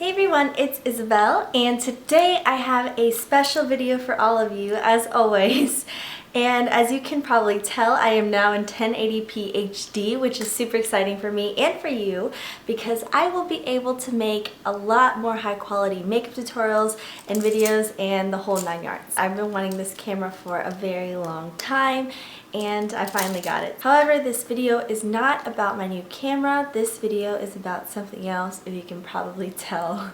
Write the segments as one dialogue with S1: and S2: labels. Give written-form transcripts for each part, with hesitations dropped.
S1: Hey everyone, it's Isabel, and today I have a special video for all of you, as always. And as you can probably tell, I am now in 1080p HD, which is super exciting for me and for you because I will be able to make a lot more high quality makeup tutorials and videos and the whole 9 yards. I've been wanting this camera for a very long time and I finally got it. However, this video is not about my new camera. This video is about something else. If you can probably tell,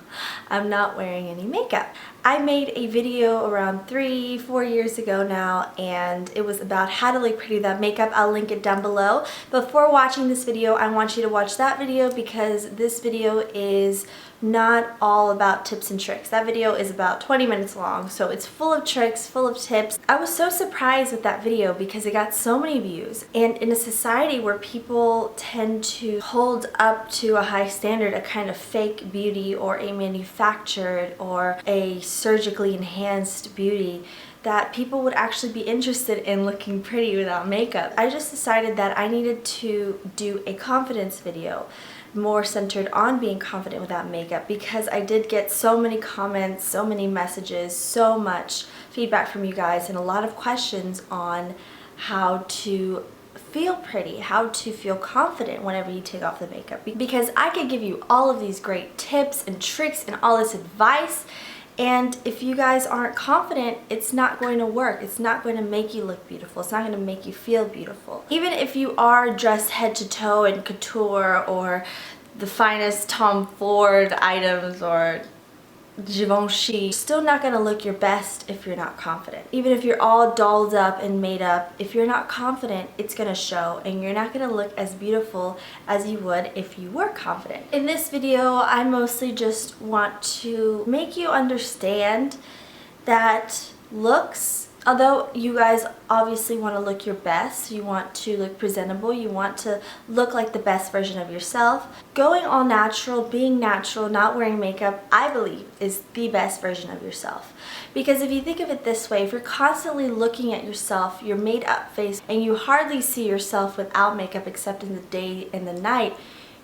S1: I'm not wearing any makeup. I made a video around 3-4 years ago now, and it was about how to look pretty without makeup. I'll link it down below. Before watching this video, I want you to watch that video because this video is not all about tips and tricks. That video is about 20 minutes long, so it's full of tricks, full of tips. I was so surprised with that video because it got so many views. And in a society where people tend to hold up to a high standard, a kind of fake beauty or a manufactured or a surgically enhanced beauty, that people would actually be interested in looking pretty without makeup. I just decided that I needed to do a confidence video, more centered on being confident without makeup, because I did get so many comments, so many messages, so much feedback from you guys, and a lot of questions on how to feel pretty, how to feel confident whenever you take off the makeup. Because I could give you all of these great tips and tricks and all this advice, and if you guys aren't confident, it's not going to work. It's not going to make you look beautiful. It's not going to make you feel beautiful. Even if you are dressed head to toe in couture or the finest Tom Ford items or Givenchy, you're still not going to look your best if you're not confident. Even if you're all dolled up and made up, if you're not confident, it's going to show, and you're not going to look as beautiful as you would if you were confident. In this video, I mostly just want to make you understand that looks, although you guys obviously want to look your best, you want to look presentable, you want to look like the best version of yourself, going all natural, being natural, not wearing makeup, I believe is the best version of yourself. Because if you think of it this way, if you're constantly looking at yourself, your made up face, and you hardly see yourself without makeup except in the day and the night,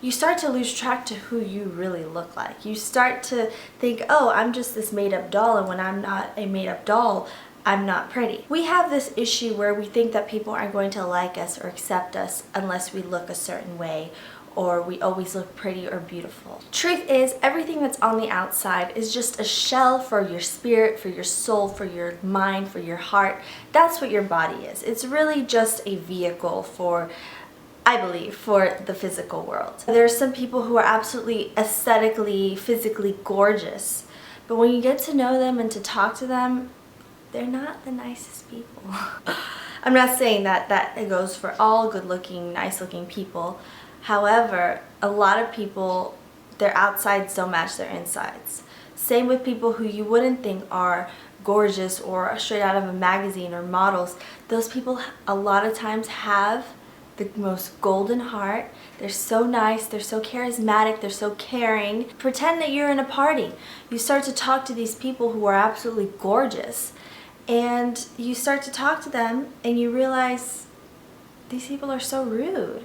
S1: you start to lose track to who you really look like. You start to think, oh, I'm just this made up doll, and when I'm not a made up doll, I'm not pretty. We have this issue where we think that people aren't going to like us or accept us unless we look a certain way, or we always look pretty or beautiful. Truth is, everything that's on the outside is just a shell for your spirit, for your soul, for your mind, for your heart. That's what your body is. It's really just a vehicle for, I believe, for the physical world. There are some people who are absolutely aesthetically, physically gorgeous, but when you get to know them and to talk to them, they're not the nicest people. I'm not saying that it goes for all good-looking, nice-looking people. However, a lot of people, their outsides don't match their insides. Same with people who you wouldn't think are gorgeous or straight out of a magazine or models. Those people a lot of times have the most golden heart. They're so nice, they're so charismatic, they're so caring. Pretend that you're in a party. You start to talk to these people who are absolutely gorgeous, and you start to talk to them and you realize these people are so rude.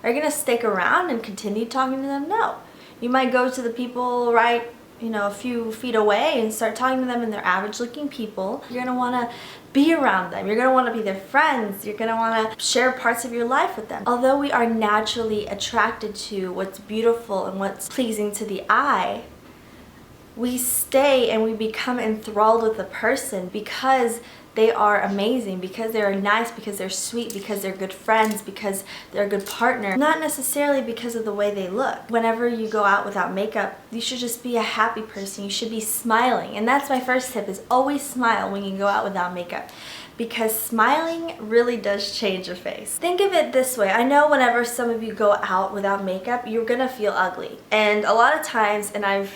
S1: Are you going to stick around and continue talking to them? No. You might go to the people right, a few feet away and start talking to them, and they're average looking people. You're going to want to be around them. You're going to want to be their friends. You're going to want to share parts of your life with them. Although we are naturally attracted to what's beautiful and what's pleasing to the eye, we stay and we become enthralled with the person because they are amazing, because they're nice, because they're sweet, because they're good friends, because they're a good partner. Not necessarily because of the way they look. Whenever you go out without makeup, you should just be a happy person. You should be smiling. And that's my first tip, is always smile when you go out without makeup, because smiling really does change your face. Think of it this way. I know whenever some of you go out without makeup, you're gonna feel ugly. And a lot of times, and I've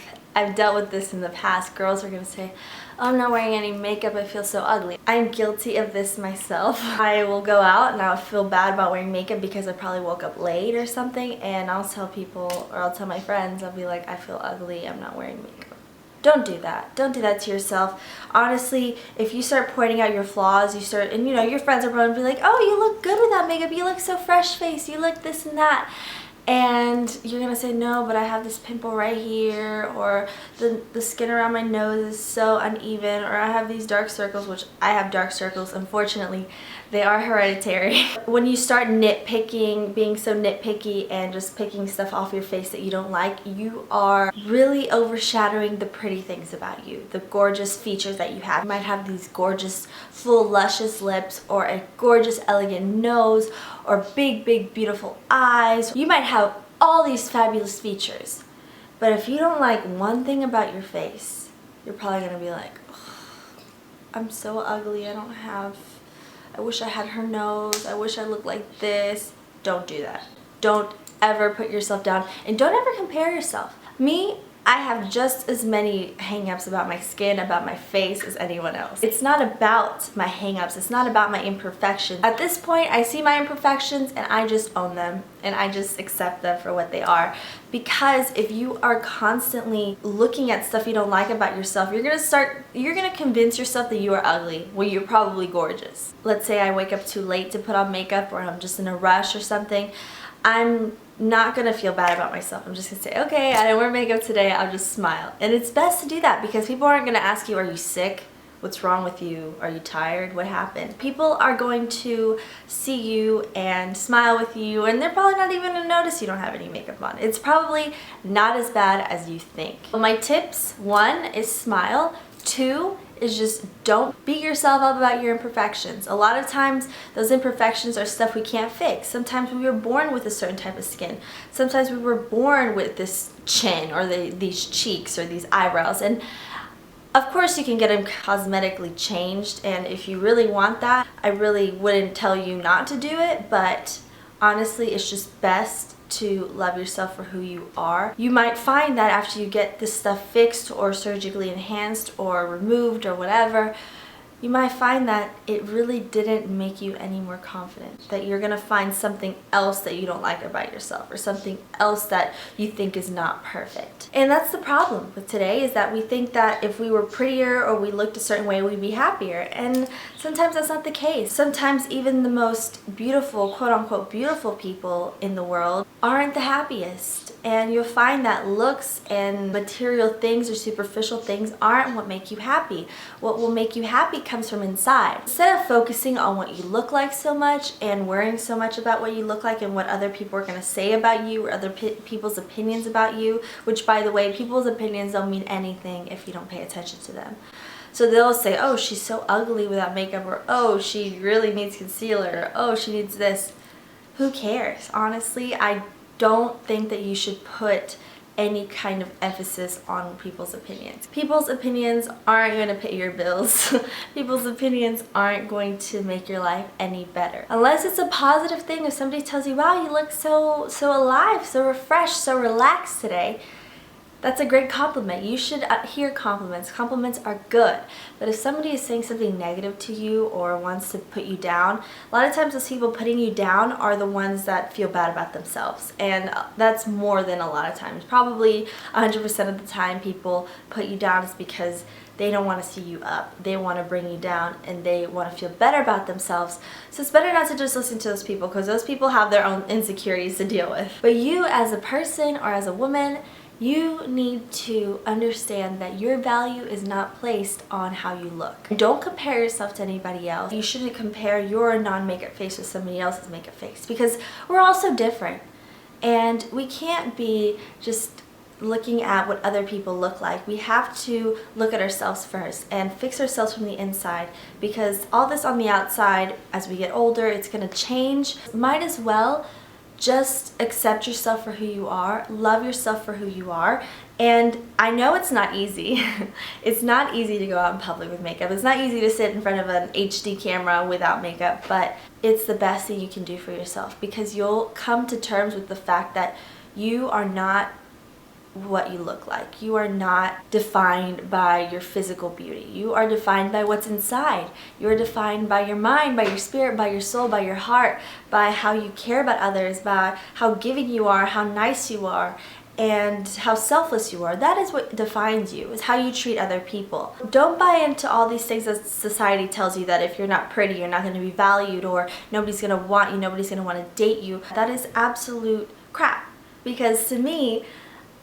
S1: dealt with this in the past, girls are gonna say, oh, I'm not wearing any makeup, I feel so ugly. I'm guilty of this myself. I will go out and I'll feel bad about wearing makeup because I probably woke up late or something, and I'll tell people, or I'll tell my friends, I'll be like, I feel ugly, I'm not wearing makeup. Don't do that. Don't do that to yourself. Honestly, if you start pointing out your flaws, and your friends are going to be like, oh, you look good without makeup, you look so fresh faced, you look this and that. And you're gonna say, no, but I have this pimple right here, or the skin around my nose is so uneven, or I have these dark circles, which I have dark circles, unfortunately. They are hereditary. When you start nitpicking, being so nitpicky and just picking stuff off your face that you don't like, you are really overshadowing the pretty things about you, the gorgeous features that you have. You might have these gorgeous, full, luscious lips, or a gorgeous, elegant nose, or big, beautiful eyes. You might have all these fabulous features, but if you don't like one thing about your face, you're probably gonna be like, I'm so ugly, I wish I had her nose, I wish I looked like this. Don't do that. Don't ever put yourself down, and don't ever compare yourself. Me, I have just as many hang-ups about my skin, about my face as anyone else. It's not about my hang-ups, it's not about my imperfections. At this point, I see my imperfections and I just own them and I just accept them for what they are. Because if you are constantly looking at stuff you don't like about yourself, you're gonna convince yourself that you are ugly when you're probably gorgeous. Let's say I wake up too late to put on makeup, or I'm just in a rush or something. I'm not gonna feel bad about myself. I'm just gonna say, okay, I didn't wear makeup today, I'll just smile. And it's best to do that because people aren't gonna ask you, are you sick? What's wrong with you? Are you tired? What happened? People are going to see you and smile with you, and they're probably not even gonna notice you don't have any makeup on. It's probably not as bad as you think. My tips: 1 is smile. 2 is just don't beat yourself up about your imperfections. A lot of times those imperfections are stuff we can't fix. Sometimes we were born with a certain type of skin. Sometimes we were born with this chin, or these cheeks, or these eyebrows. And of course you can get them cosmetically changed, and if you really want that, I really wouldn't tell you not to do it, but honestly it's just best to love yourself for who you are. You might find that after you get this stuff fixed or surgically enhanced or removed or whatever, you might find that it really didn't make you any more confident, that you're gonna find something else that you don't like about yourself, or something else that you think is not perfect. And that's the problem with today, is that we think that if we were prettier or we looked a certain way, we'd be happier. And sometimes that's not the case. Sometimes even the most beautiful, quote-unquote beautiful people in the world aren't the happiest. And you'll find that looks and material things or superficial things aren't what make you happy. What will make you happy comes from inside. Instead of focusing on what you look like so much and worrying so much about what you look like and what other people are going to say about you, or other people's opinions about you, which, by the way, people's opinions don't mean anything if you don't pay attention to them. So they'll say, oh, she's so ugly without makeup, or oh, she really needs concealer, or oh, she needs this. Who cares? Honestly, I don't think that you should put any kind of emphasis on people's opinions. People's opinions aren't going to pay your bills. People's opinions aren't going to make your life any better. Unless it's a positive thing. If somebody tells you, wow, you look so alive, so refreshed, so relaxed today, that's a great compliment. You should hear compliments. Compliments are good. But if somebody is saying something negative to you or wants to put you down, a lot of times those people putting you down are the ones that feel bad about themselves. And that's more than a lot of times. Probably 100% of the time people put you down is because they don't want to see you up. They want to bring you down, and they want to feel better about themselves. So it's better not to just listen to those people, because those people have their own insecurities to deal with. But you as a person or as a woman, you need to understand that your value is not placed on how you look. Don't compare yourself to anybody else. You shouldn't compare your non-makeup face with somebody else's makeup face, because we're all so different. And we can't be just looking at what other people look like. We have to look at ourselves first and fix ourselves from the inside, because all this on the outside, as we get older, it's going to change. Might as well just accept yourself for who you are, love yourself for who you are. And I know it's not easy. It's not easy to go out in public with makeup. It's not easy to sit in front of an HD camera without makeup, but it's the best thing you can do for yourself, because you'll come to terms with the fact that you are not what you look like. You are not defined by your physical beauty. You are defined by what's inside. You are defined by your mind, by your spirit, by your soul, by your heart, by how you care about others, by how giving you are, how nice you are, and how selfless you are. That is what defines you, is how you treat other people. Don't buy into all these things that society tells you, that if you're not pretty, you're not going to be valued, or nobody's going to want you, nobody's going to want to date you. That is absolute crap. Because to me,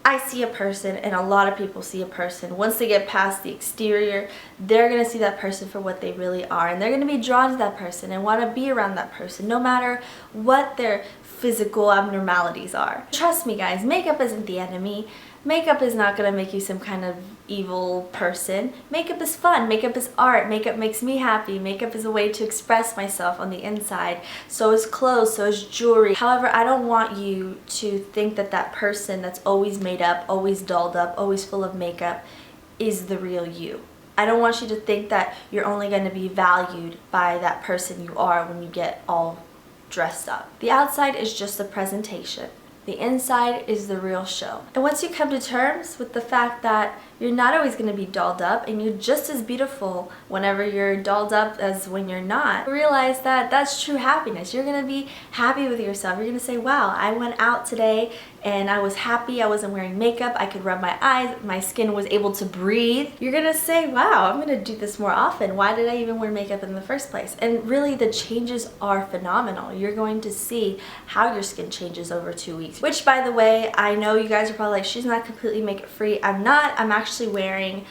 S1: I see a person, and a lot of people see a person. Once they get past the exterior, they're going to see that person for what they really are. And they're going to be drawn to that person and want to be around that person, no matter what their physical abnormalities are. Trust me guys, makeup isn't the enemy. Makeup is not going to make you some kind of evil person. Makeup is fun. Makeup is art. Makeup makes me happy. Makeup is a way to express myself on the inside. So is clothes, so is jewelry. However, I don't want you to think that that person that's always made up, always dolled up, always full of makeup is the real you. I don't want you to think that you're only going to be valued by that person you are when you get all dressed up. The outside is just a presentation. The inside is the real show. And once you come to terms with the fact that you're not always going to be dolled up and you're just as beautiful whenever you're dolled up as when you're not, realize that that's true happiness. You're going to be happy with yourself. You're going to say, wow, I went out today and I was happy. I wasn't wearing makeup. I could rub my eyes. My skin was able to breathe. You're going to say, wow, I'm going to do this more often. Why did I even wear makeup in the first place? And really the changes are phenomenal. You're going to see how your skin changes over 2 weeks. Which, by the way, I know you guys are probably like, she's not completely makeup free. I'm not. I'm actually wearing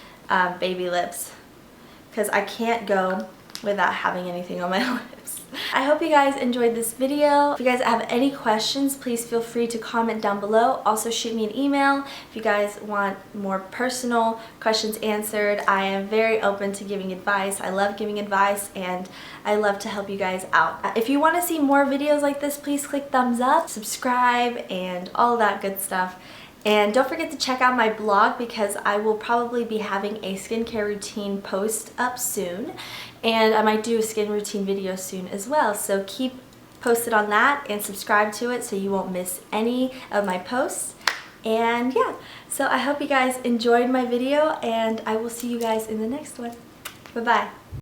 S1: baby lips because I can't go without having anything on my lips. I hope you guys enjoyed this video. If you guys have any questions, please feel free to comment down below. Also shoot me an email if you guys want more personal questions answered. I am very open to giving advice. I love giving advice and I love to help you guys out. If you want to see more videos like this, please click thumbs up, subscribe, and all that good stuff. And don't forget to check out my blog because I will probably be having a skincare routine post up soon. And I might do a skin routine video soon as well. So keep posted on that and subscribe to it so you won't miss any of my posts. And yeah, so I hope you guys enjoyed my video and I will see you guys in the next one. Bye-bye.